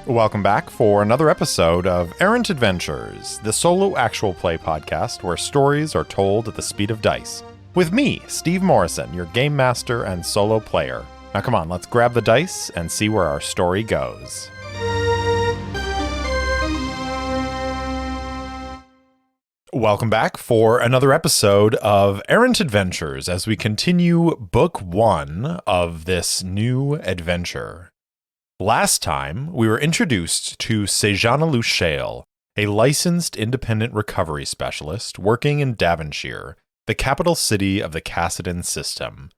Welcome back for another episode of Errant Adventures, the solo actual play podcast where stories are told at the speed of dice. With me, Steve Morrison, your game master and solo player. Now come on, let's grab the dice and see where our story goes. Welcome back for another episode of Errant Adventures as we continue Book 1 of this new adventure. Last time, we were introduced to Sejana, a licensed independent recovery specialist working in Davonshire, the capital city of the Cassidon system.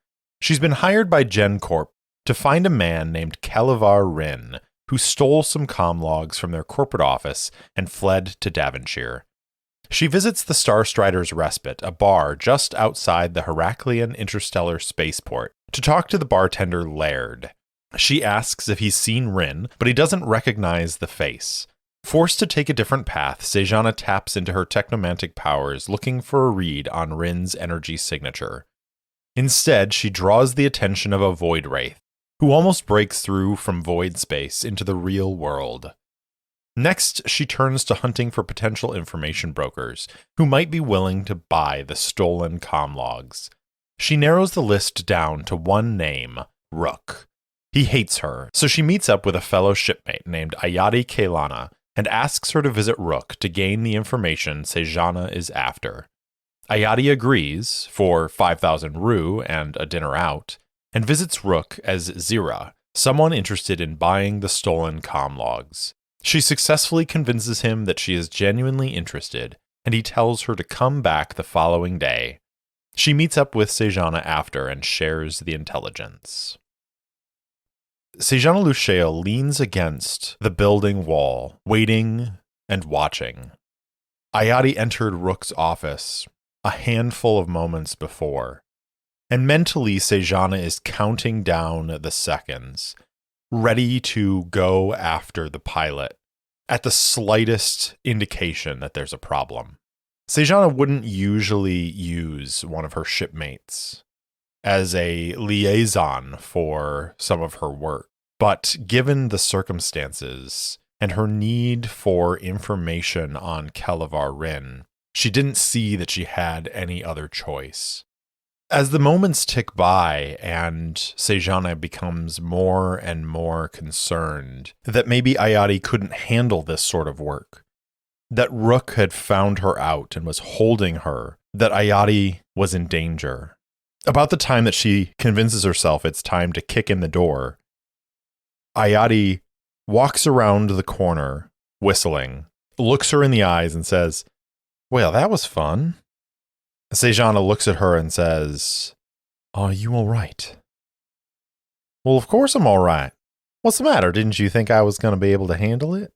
She's been hired by GenCorp to find a man named Caluvar Rin, who stole some comm logs from their corporate office and fled to Davonshire. She visits the Starstrider's Respite, a bar just outside the Heraklion interstellar spaceport, to talk to the bartender Laird. She asks if he's seen Rin, but he doesn't recognize the face. Forced to take a different path, Sejana taps into her technomantic powers, looking for a read on Rin's energy signature. Instead, she draws the attention of a Void Wraith, who almost breaks through from void space into the real world. Next, she turns to hunting for potential information brokers, who might be willing to buy the stolen comm logs. She narrows the list down to one name, Rook. He hates her, so she meets up with a fellow shipmate named Ayati Kailana and asks her to visit Rook to gain the information Sejana is after. Ayati agrees, for 5,000 Rue and a dinner out, and visits Rook as Zira, someone interested in buying the stolen comm logs. She successfully convinces him that she is genuinely interested, and he tells her to come back the following day. She meets up with Sejana after and shares the intelligence. Sejana leans against the building wall, waiting and watching. Ayati entered Rook's office a handful of moments before, and mentally Sejana is counting down the seconds, ready to go after the pilot at the slightest indication that there's a problem. Sejana wouldn't usually use one of her shipmates as a liaison for some of her work. But given the circumstances and her need for information on Caluvar Rin, she didn't see that she had any other choice. As the moments tick by and Sejana becomes more and more concerned that maybe Ayati couldn't handle this sort of work, that Rook had found her out and was holding her, that Ayati was in danger. About the time that she convinces herself it's time to kick in the door, Ayati walks around the corner, whistling, looks her in the eyes and says, "Well, that was fun." Sejana looks at her and says, "Are you all right?" "Well, of course I'm all right. What's the matter? Didn't you think I was going to be able to handle it?"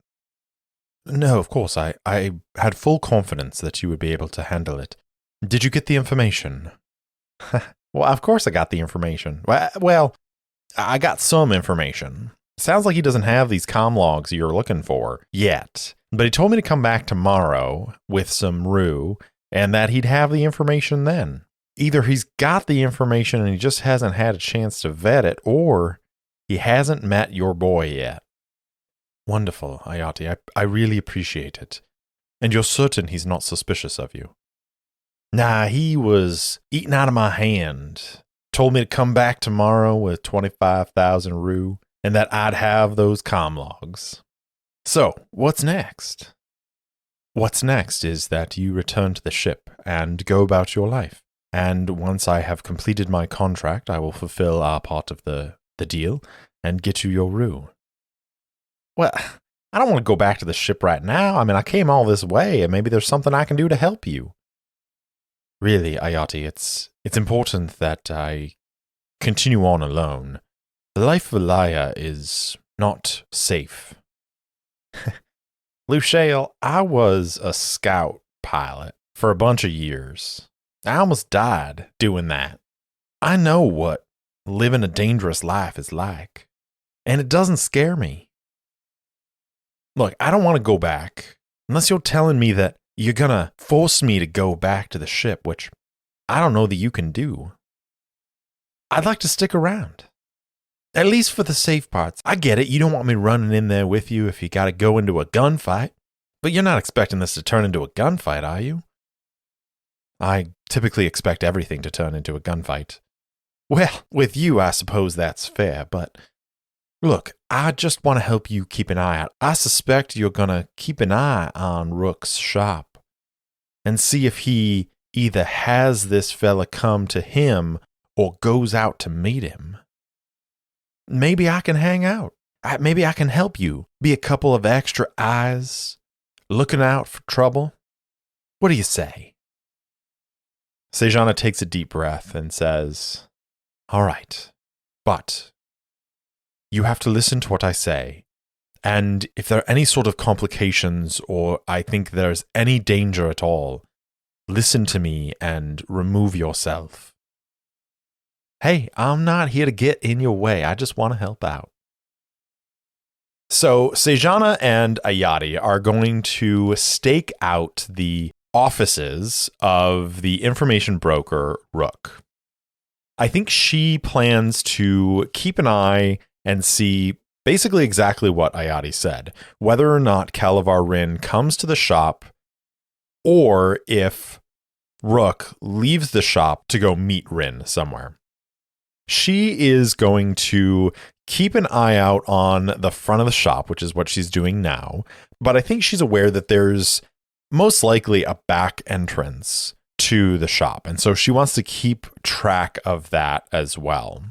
"No, of course. I had full confidence that you would be able to handle it. Did you get the information?" "Well, of course I got the information. Well, I got some information. Sounds like he doesn't have these comm logs you're looking for yet. But he told me to come back tomorrow with some Rue and that he'd have the information then. Either he's got the information and he just hasn't had a chance to vet it, or he hasn't met your boy yet." "Wonderful, Ayati. I really appreciate it. And you're certain he's not suspicious of you?" "Nah, he was eating out of my hand. Told me to come back tomorrow with 25,000 Rue and that I'd have those comm logs." "So, what's next?" "What's next is that you return to the ship and go about your life. And once I have completed my contract, I will fulfill our part of the deal and get you your Rue." "Well, I don't want to go back to the ship right now. I mean, I came all this way, and maybe there's something I can do to help you." "Really, Ayati, it's important that I continue on alone. The life of a liar is not safe." "Lushale, I was a scout pilot for a bunch of years. I almost died doing that. I know what living a dangerous life is like, and it doesn't scare me. Look, I don't want to go back unless you're telling me that you're going to force me to go back to the ship, which I don't know that you can do. I'd like to stick around." At least for the safe parts. I get it. You don't want me running in there with you if you got to go into a gunfight. But you're not expecting this to turn into a gunfight, are you? I typically expect everything to turn into a gunfight. Well, with you, I suppose that's fair, but look, I just want to help you keep an eye out. I suspect you're going to keep an eye on Rook's shop and see if he either has this fella come to him or goes out to meet him. Maybe I can hang out. Maybe I can help you. Be a couple of extra eyes, looking out for trouble. What do you say? Sejana takes a deep breath and says, all right, but you have to listen to what I say. And if there are any sort of complications or I think there's any danger at all, listen to me and remove yourself. Hey, I'm not here to get in your way. I just want to help out. So Sejana and Ayati are going to stake out the offices of the information broker, Rook. I think she plans to keep an eye and see basically exactly what Ayati said, whether or not Caluvar Rin comes to the shop or if Rook leaves the shop to go meet Rin somewhere. She is going to keep an eye out on the front of the shop, which is what she's doing now, but I think she's aware that there's most likely a back entrance to the shop, and so she wants to keep track of that as well.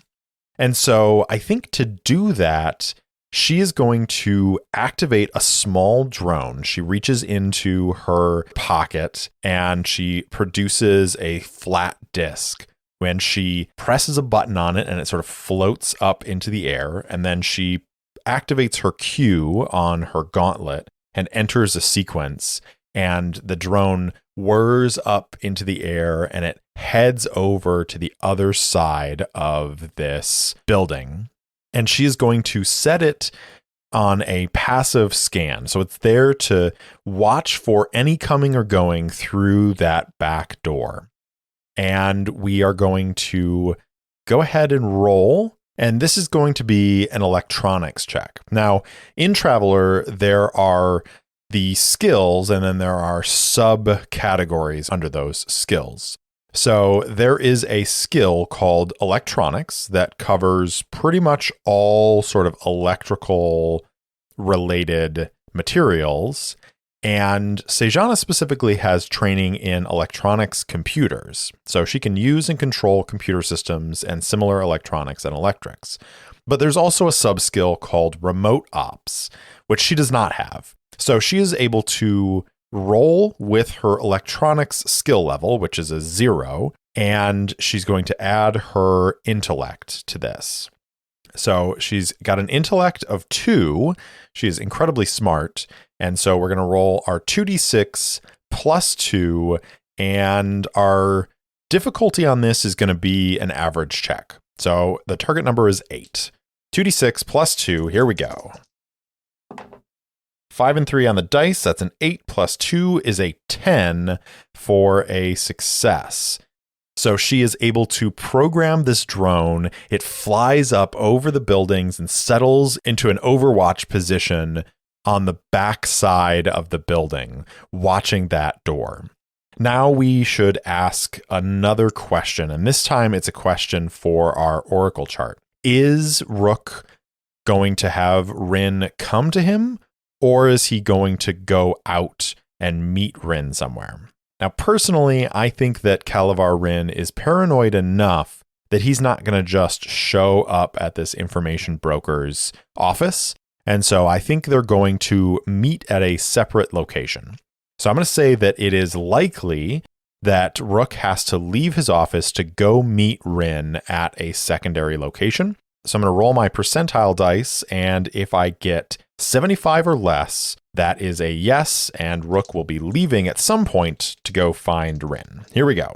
And so I think to do that, she is going to activate a small drone. She reaches into her pocket and she produces a flat disc. When she presses a button on it and it sort of floats up into the air, and then she activates her cue on her gauntlet and enters a sequence, and the drone whirs up into the air and it heads over to the other side of this building. And she is going to set it on a passive scan. So it's there to watch for any coming or going through that back door. And we are going to go ahead and roll. And this is going to be an electronics check. Now, in Traveler, there are the skills, and then there are subcategories under those skills. So there is a skill called electronics that covers pretty much all sort of electrical related materials. And Sejana specifically has training in electronics computers. So she can use and control computer systems and similar electronics and electrics. But there's also a sub-skill called remote ops, which she does not have. So she is able to roll with her electronics skill level, which is a 0, and she's going to add her intellect to this. So she's got an intellect of 2. She is incredibly smart. And so we're going to roll our 2d6 plus 2, and our difficulty on this is going to be an average check. So the target number is 8. 2d6 plus 2, here we go. 5 and 3 on the dice, that's an 8 plus 2 is a 10 for a success. So she is able to program this drone. It flies up over the buildings and settles into an overwatch position on the back side of the building, watching that door. Now we should ask another question, and this time it's a question for our Oracle chart. Is Rook going to have Rin come to him, or is he going to go out and meet Rin somewhere? Now, personally, I think that Caluvar Rin is paranoid enough that he's not going to just show up at this information broker's office. And so I think they're going to meet at a separate location. So I'm going to say that it is likely that Rook has to leave his office to go meet Rin at a secondary location. So I'm going to roll my percentile dice, and if I get 75 or less, that is a yes, and Rook will be leaving at some point to go find Rin. Here we go.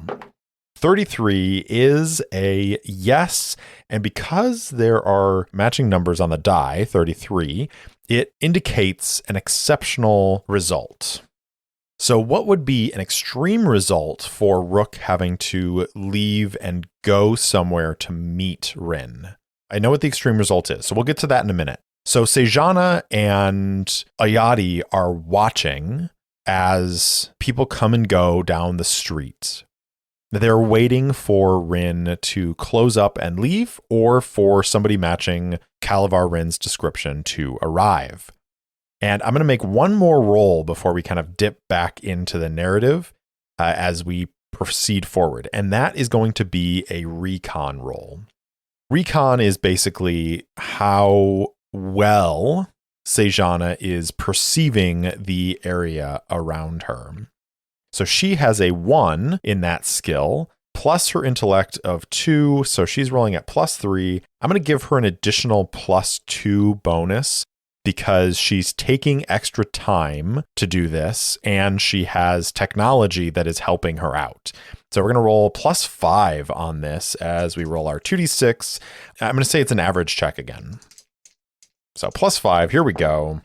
33 is a yes, and because there are matching numbers on the die, 33, it indicates an exceptional result. So what would be an extreme result for Rook having to leave and go somewhere to meet Rin? I know what the extreme result is, so we'll get to that in a minute. So Sejana and Ayati are watching as people come and go down the street. They're waiting for Rin to close up and leave, or for somebody matching Caluvar Rin's description to arrive. And I'm going to make one more roll before we kind of dip back into the narrative as we proceed forward. And that is going to be a recon roll. Recon is basically how well Sejana is perceiving the area around her. So she has a 1 in that skill, plus her intellect of 2, so she's rolling at +3. I'm going to give her an additional +2 bonus because she's taking extra time to do this, and she has technology that is helping her out. So we're going to roll +5 on this as we roll our 2d6. I'm going to say it's an average check again. So +5, here we go.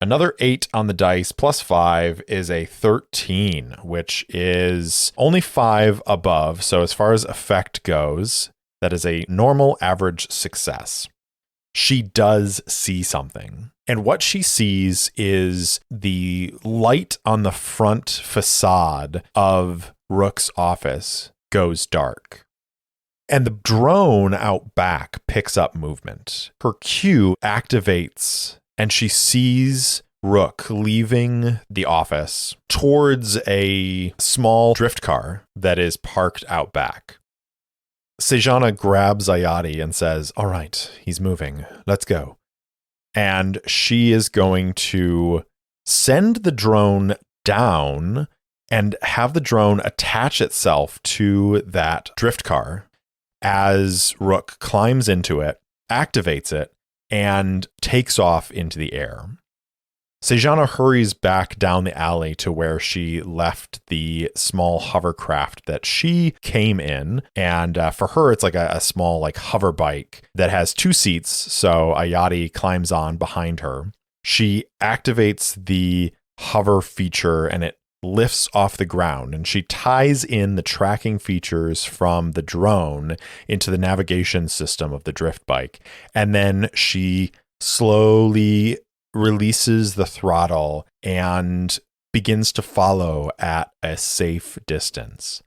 Another 8 on the dice, +5 is a 13, which is only 5 above. So as far as effect goes, that is a normal average success. She does see something. And what she sees is the light on the front facade of Rook's office goes dark. And the drone out back picks up movement. Her Q activates, and she sees Rook leaving the office towards a small drift car that is parked out back. Sejana grabs Ayati and says, "All right, he's moving. Let's go." And she is going to send the drone down and have the drone attach itself to that drift car as Rook climbs into it, activates it, and takes off into the air. Sejana hurries back down the alley to where she left the small hovercraft that she came in. And for her, it's like a small like hover bike that has 2 seats. So Ayati climbs on behind her. She activates the hover feature and it lifts off the ground, and she ties in the tracking features from the drone into the navigation system of the drift bike. And then she slowly releases the throttle and begins to follow at a safe distance.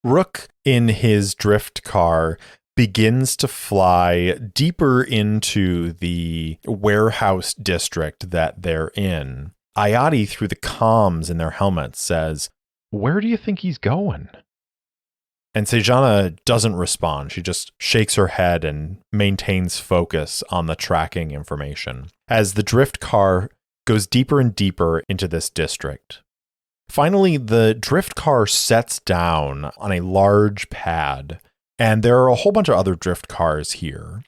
Rook, in his drift car, begins to fly deeper into the warehouse district that they're in. Ayati, through the comms in their helmets, says, "Where do you think he's going?" And Sejana doesn't respond. She just shakes her head and maintains focus on the tracking information as the drift car goes deeper and deeper into this district. Finally, the drift car sets down on a large pad, and there are a whole bunch of other drift cars here.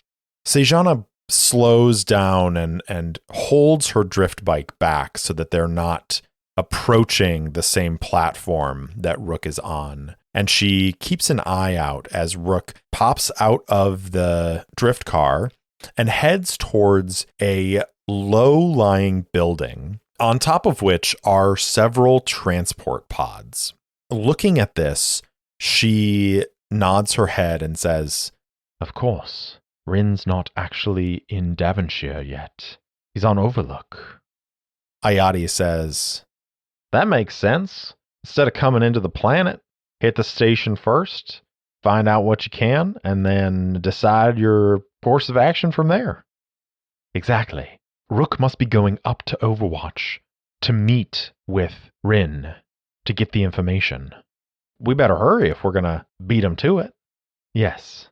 Sejana slows down and holds her drift bike back so that they're not approaching the same platform that Rook is on. And she keeps an eye out as Rook pops out of the drift car and heads towards a low-lying building, on top of which are several transport pods. Looking at this, she nods her head and says, "Of course, Rin's not actually in Devonshire yet. He's on Overlook." Ayati says, "That makes sense. Instead of coming into the planet, hit the station first, find out what you can, and then decide your course of action from there." Exactly. Rook must be going up to Overwatch to meet with Rin to get the information. We better hurry if we're going to beat him to it. Yes.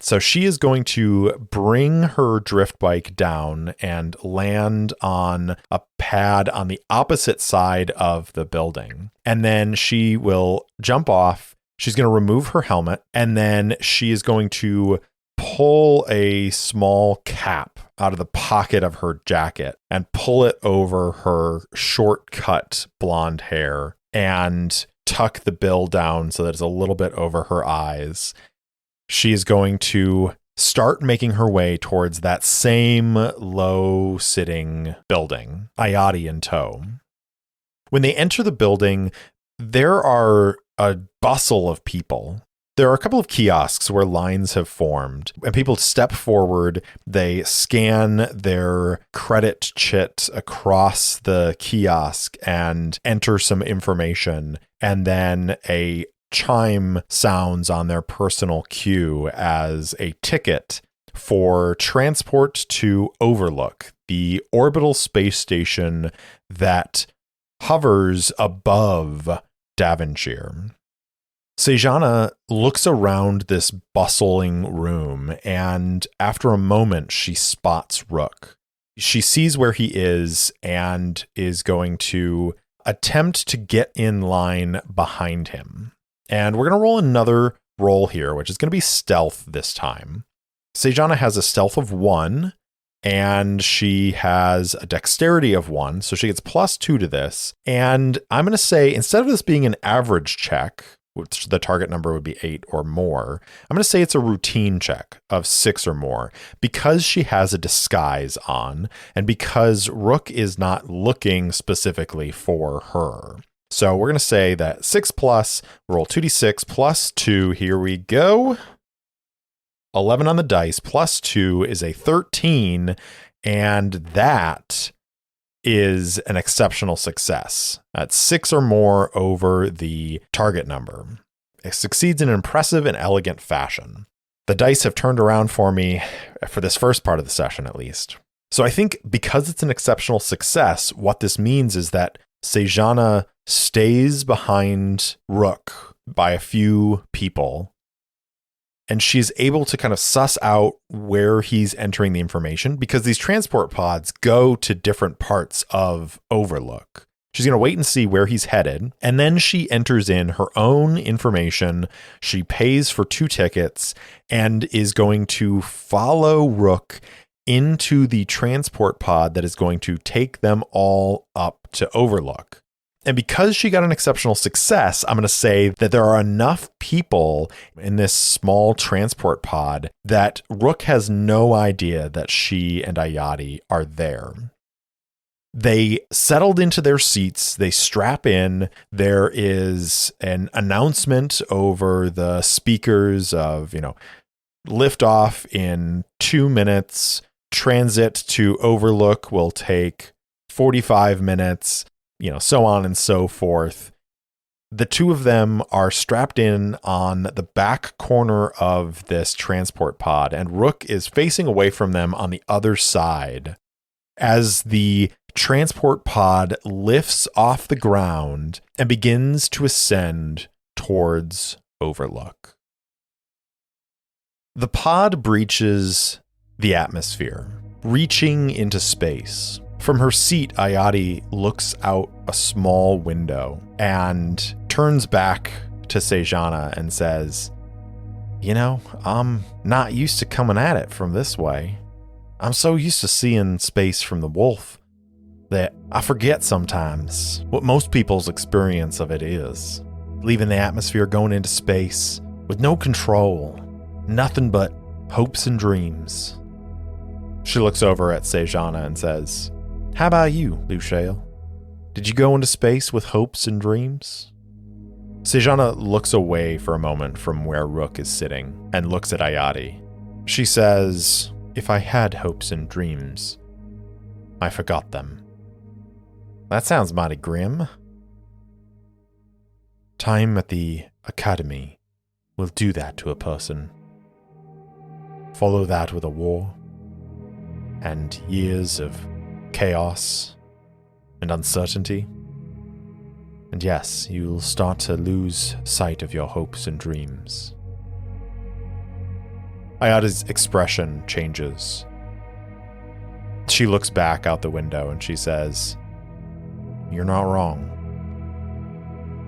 So she is going to bring her drift bike down and land on a pad on the opposite side of the building. And then she will jump off. She's going to remove her helmet, and then she is going to pull a small cap out of the pocket of her jacket and pull it over her short-cut blonde hair and tuck the bill down so that it's a little bit over her eyes. She is going to start making her way towards that same low-sitting building, Ayati in tow. When they enter the building, there are a bustle of people. There are a couple of kiosks where lines have formed, and people step forward. They scan their credit chit across the kiosk and enter some information, and then a chime sounds on their personal queue as a ticket for transport to Overlook, the orbital space station that hovers above Devonshire. Sejana looks around this bustling room, and after a moment, she spots Rook. She sees where he is and is going to attempt to get in line behind him. And we're going to roll another roll here, which is going to be stealth this time. Sejana has a stealth of 1, and she has a dexterity of 1, so she gets +2 to this. And I'm going to say, instead of this being an average check, which the target number would be 8 or more, I'm going to say it's a routine check of 6 or more, because she has a disguise on, and because Rook is not looking specifically for her. So we're going to say that 6 plus, roll 2d6 plus 2, here we go. 11 on the dice, plus 2 is a 13, and that is an exceptional success. That's 6 or more over the target number. It succeeds in an impressive and elegant fashion. The dice have turned around for me for this first part of the session, at least. So I think because it's an exceptional success, what this means is that Sejana stays behind Rook by a few people, and she's able to kind of suss out where he's entering the information, because these transport pods go to different parts of Overlook. She's going to wait and see where he's headed, and then she enters in her own information. She pays for 2 tickets and is going to follow Rook into the transport pod that is going to take them all up to Overlook. And because she got an exceptional success, I'm going to say that there are enough people in this small transport pod that Rook has no idea that she and Ayati are there. They settled into their seats. They strap in. There is an announcement over the speakers of, lift off in 2 minutes. Transit to Overlook will take 45 minutes. So on and so forth. The two of them are strapped in on the back corner of this transport pod, and Rook is facing away from them on the other side as the transport pod lifts off the ground and begins to ascend towards Overlook. The pod breaches the atmosphere, reaching into space. From her seat, Ayati looks out a small window and turns back to Sejana and says, I'm not used to coming at it from this way. I'm so used to seeing space from the wolf that I forget sometimes what most people's experience of it is. Leaving the atmosphere, going into space with no control, nothing but hopes and dreams. She looks over at Sejana and says, "How about you, Luciel? Did you go into space with hopes and dreams?" Sejana looks away for a moment from where Rook is sitting and looks at Ayati. She says, "If I had hopes and dreams, I forgot them." That sounds mighty grim. Time at the academy will do that to a person. Follow that with a war and years of chaos and uncertainty. And yes, you'll start to lose sight of your hopes and dreams. Ayati's expression changes. She looks back out the window and she says, "You're not wrong."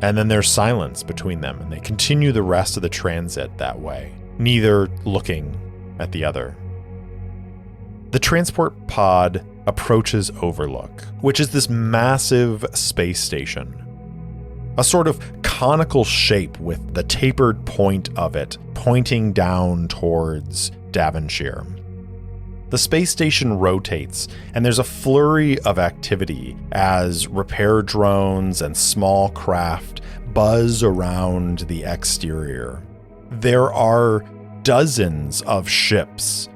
And then there's silence between them, and they continue the rest of the transit that way, neither looking at the other. The transport pod approaches Overlook, which is this massive space station. A sort of conical shape with the tapered point of it pointing down towards Devonshire. The space station rotates, and there's a flurry of activity as repair drones and small craft buzz around the exterior. There are dozens of ships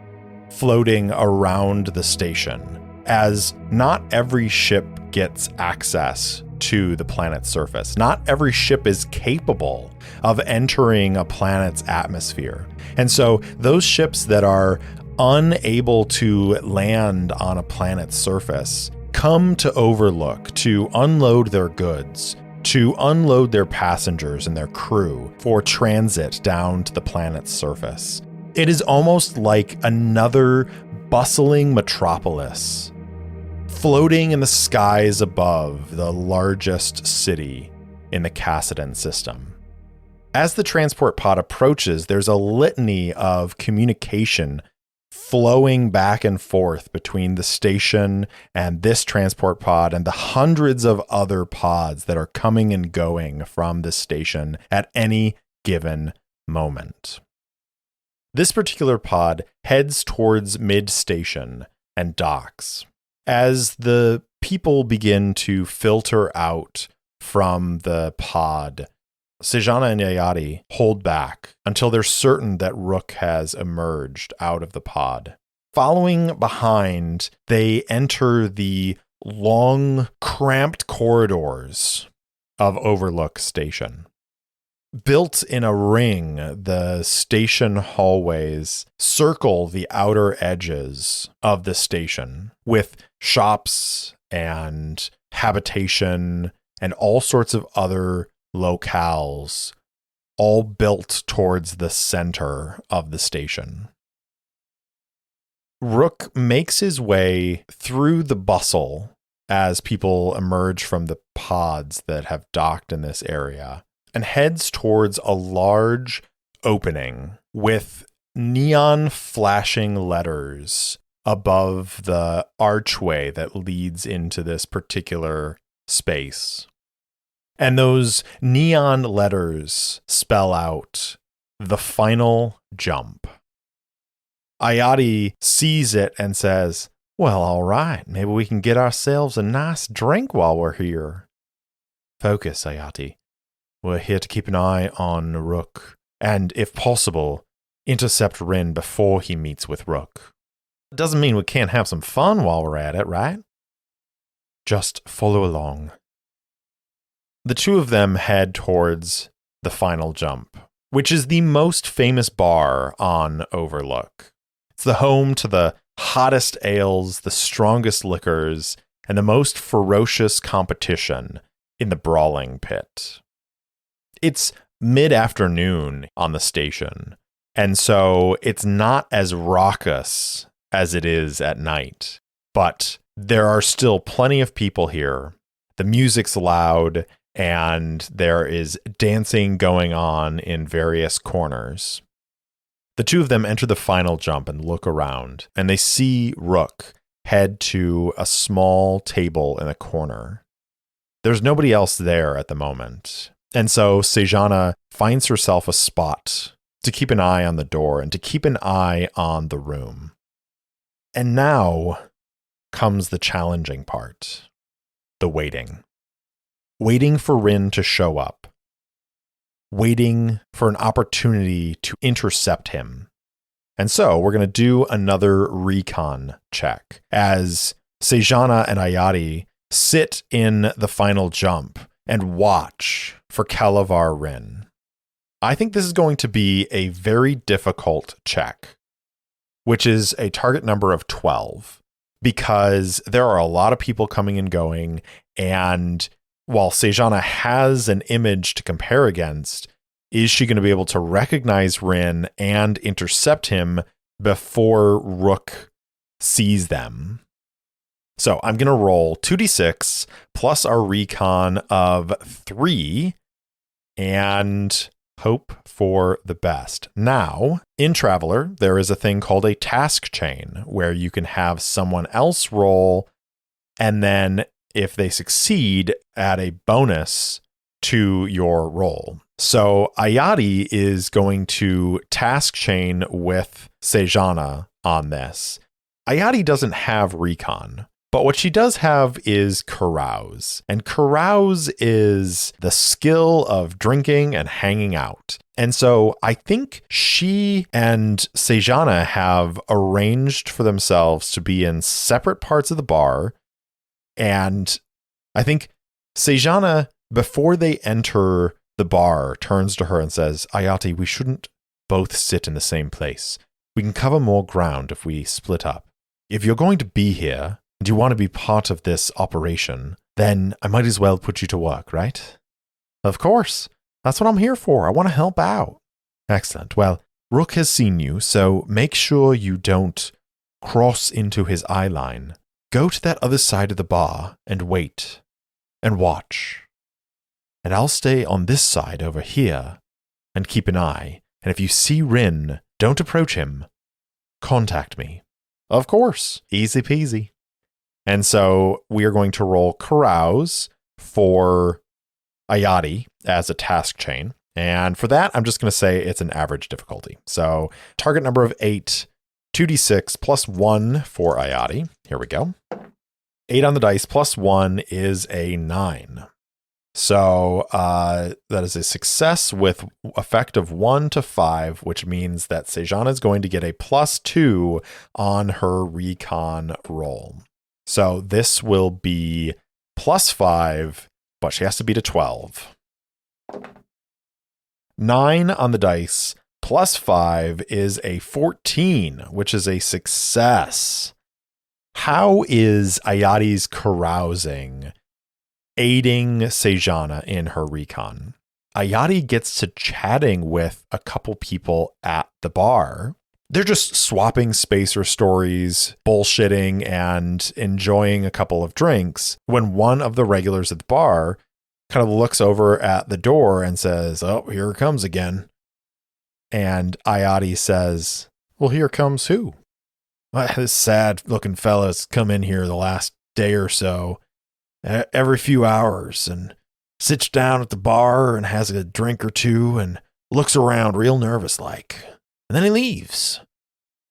floating around the station, as not every ship gets access to the planet's surface. Not every ship is capable of entering a planet's atmosphere. And so those ships that are unable to land on a planet's surface come to Overlook to unload their goods, to unload their passengers and their crew for transit down to the planet's surface. It is almost like another bustling metropolis floating in the skies above the largest city in the Cassidon system. As the transport pod approaches, there's a litany of communication flowing back and forth between the station and this transport pod and the hundreds of other pods that are coming and going from the station at any given moment. This particular pod heads towards mid-station and docks. As the people begin to filter out from the pod, Sejana and Ayati hold back until they're certain that Rook has emerged out of the pod. Following behind, they enter the long, cramped corridors of Overlook Station. Built in a ring, the station hallways circle the outer edges of the station with shops and habitation and all sorts of other locales, all built towards the center of the station. Rook makes his way through the bustle as people emerge from the pods that have docked in this area and heads towards a large opening with neon flashing letters above the archway that leads into this particular space. And those neon letters spell out the final jump. Ayati sees it and says, "Well, all right, maybe we can get ourselves a nice drink while we're here." Focus, Ayati. We're here to keep an eye on Rook, and if possible, intercept Rin before he meets with Rook. Doesn't mean we can't have some fun while we're at it, right? Just follow along. The two of them head towards the final jump, which is the most famous bar on Overlook. It's the home to the hottest ales, the strongest liquors, and the most ferocious competition in the brawling pit. It's mid-afternoon on the station, and so it's not as raucous as it is at night, but there are still plenty of people here. The music's loud, and there is dancing going on in various corners. The two of them enter the final jump and look around, and they see Rook head to a small table in a corner. There's nobody else there at the moment, and so Sejana finds herself a spot to keep an eye on the door and to keep an eye on the room. And now comes the challenging part, the waiting. Waiting for Rin to show up. Waiting for an opportunity to intercept him. And so we're going to do another recon check as Sejana and Ayati sit in the final jump and watch for Caluvar Rin. I think this is going to be a very difficult check, which is a target number of 12, because there are a lot of people coming and going, and while Sejana has an image to compare against, is she going to be able to recognize Rin and intercept him before Rook sees them? So I'm going to roll 2d6 plus our recon of 3 and hope for the best. Now, in Traveler, there is a thing called a task chain where you can have someone else roll, and then if they succeed, add a bonus to your roll. So Ayati is going to task chain with Sejana on this. Ayati doesn't have recon, but what she does have is carouse. And carouse is the skill of drinking and hanging out. And so I think she and Sejana have arranged for themselves to be in separate parts of the bar. And I think Sejana, before they enter the bar, turns to her and says, Ayati, we shouldn't both sit in the same place. We can cover more ground if we split up. If you're going to be here and you want to be part of this operation, then I might as well put you to work, right? Of course. That's what I'm here for. I want to help out. Excellent. Well, Rook has seen you, so make sure you don't cross into his eye line. Go to that other side of the bar and wait and watch. And I'll stay on this side over here and keep an eye. And if you see Rin, don't approach him. Contact me. Of course. Easy peasy. And so we are going to roll carouse for Ayati as a task chain. And for that, I'm just going to say it's an average difficulty. So target number of 8, 2d6 plus 1 for Ayati. Here we go. 8 on the dice plus 1 is a 9. So that is a success with effect of 1 to 5, which means that Sejana is going to get a plus 2 on her recon roll. So this will be plus 5, but she has to beat a 12. 9 on the dice plus 5 is a 14, which is a success. How is Ayati's carousing aiding Sejana in her recon? Ayati gets to chatting with a couple people at the bar. They're just swapping spacer stories, bullshitting, and enjoying a couple of drinks when one of the regulars at the bar kind of looks over at the door and says, oh, here it comes again. And Ayati says, well, here comes who? This sad-looking fella's come in here the last day or so, every few hours, and sits down at the bar and has a drink or two and looks around real nervous-like. And then he leaves.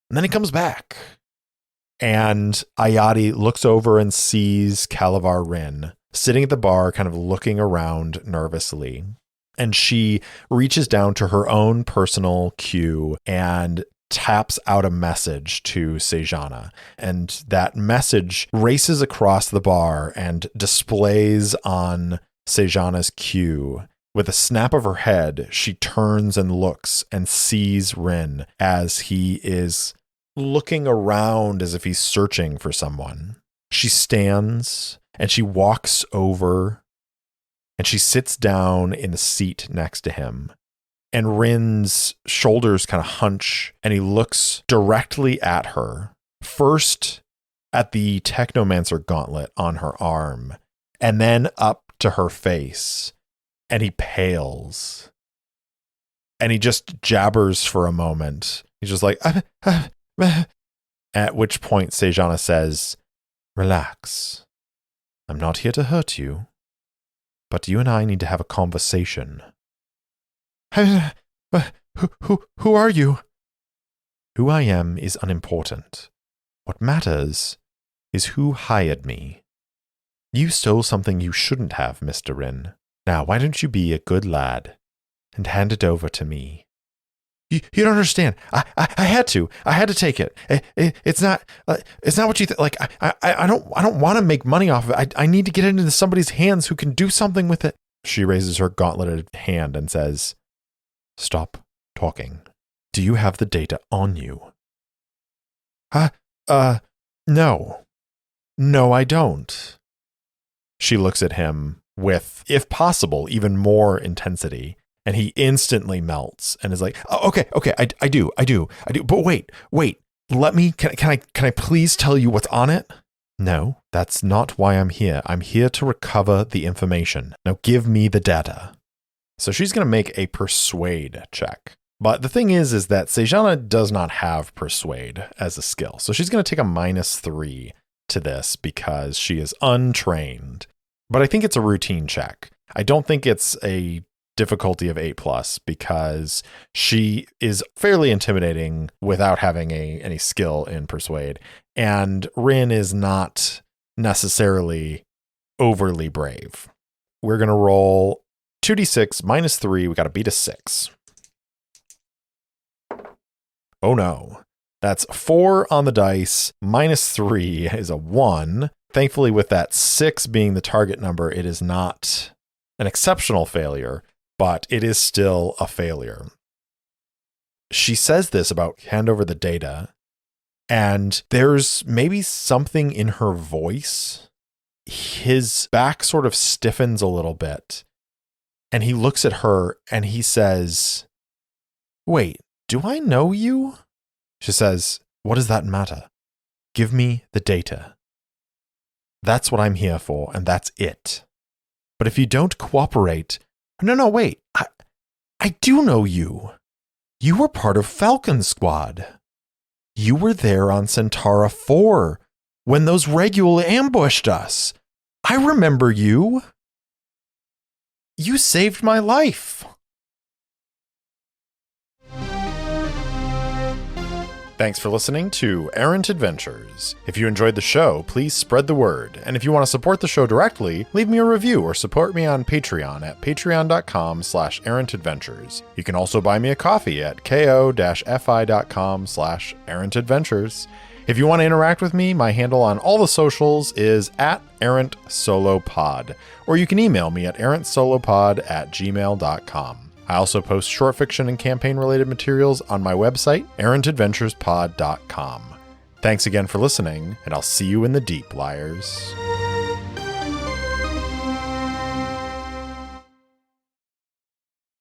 And then he comes back. And Ayati looks over and sees Caluvar Rin sitting at the bar, kind of looking around nervously. And she reaches down to her own personal cue and taps out a message to Sejana. And that message races across the bar and displays on Sejana's cue. With a snap of her head, she turns and looks and sees Rin as he is looking around as if he's searching for someone. She stands and she walks over and she sits down in the seat next to him. And Rin's shoulders kind of hunch and he looks directly at her. First at the Technomancer gauntlet on her arm and then up to her face. And he pales. And he just jabbers for a moment. He's just like, at which point Sejana says, relax. I'm not here to hurt you. But you and I need to have a conversation. Who are you? Who I am is unimportant. What matters is who hired me. You stole something you shouldn't have, Mr. Rin. Now, why don't you be a good lad and hand it over to me? You don't understand. I had to. I had to take it. It's not what you think. Like I don't want to make money off of it. I need to get it into somebody's hands who can do something with it. She raises her gauntleted hand and says, "Stop talking. Do you have the data on you?" No. No, I don't. She looks at him with, if possible, even more intensity. And he instantly melts and is like, oh, okay, I do. But wait, can I please tell you what's on it? No, that's not why I'm here. I'm here to recover the information. Now give me the data. So she's going to make a persuade check. But the thing is that Sejana does not have persuade as a skill. So she's going to take a -3 to this because she is untrained. But I think it's a routine check. I don't think it's a difficulty of 8+ because she is fairly intimidating without having any skill in persuade. And Rin is not necessarily overly brave. We're going to roll 2d6 -3. We got to beat a 6. Oh no. That's 4 on the dice. -3 is a 1. Thankfully, with that 6 being the target number, it is not an exceptional failure, but it is still a failure. She says this about hand over the data, and there's maybe something in her voice. His back sort of stiffens a little bit, and he looks at her and he says, "Wait, do I know you?" She says, "What does that matter? Give me the data. That's what I'm here for, and that's it. But if you don't cooperate..." No, wait. I do know you. You were part of Falcon Squad. You were there on Centaura 4 when those Regula ambushed us. I remember you. You saved my life. Thanks for listening to Errant Adventures. If you enjoyed the show, please spread the word. And if you want to support the show directly, leave me a review or support me on Patreon at patreon.com/errantadventures. You can also buy me a coffee at ko-fi.com/errantadventures. If you want to interact with me, my handle on all the socials is @errantsolopod, or you can email me at errantsolopod@gmail.com. I also post short fiction and campaign-related materials on my website, errantadventurespod.com. Thanks again for listening, and I'll see you in the deep, liars.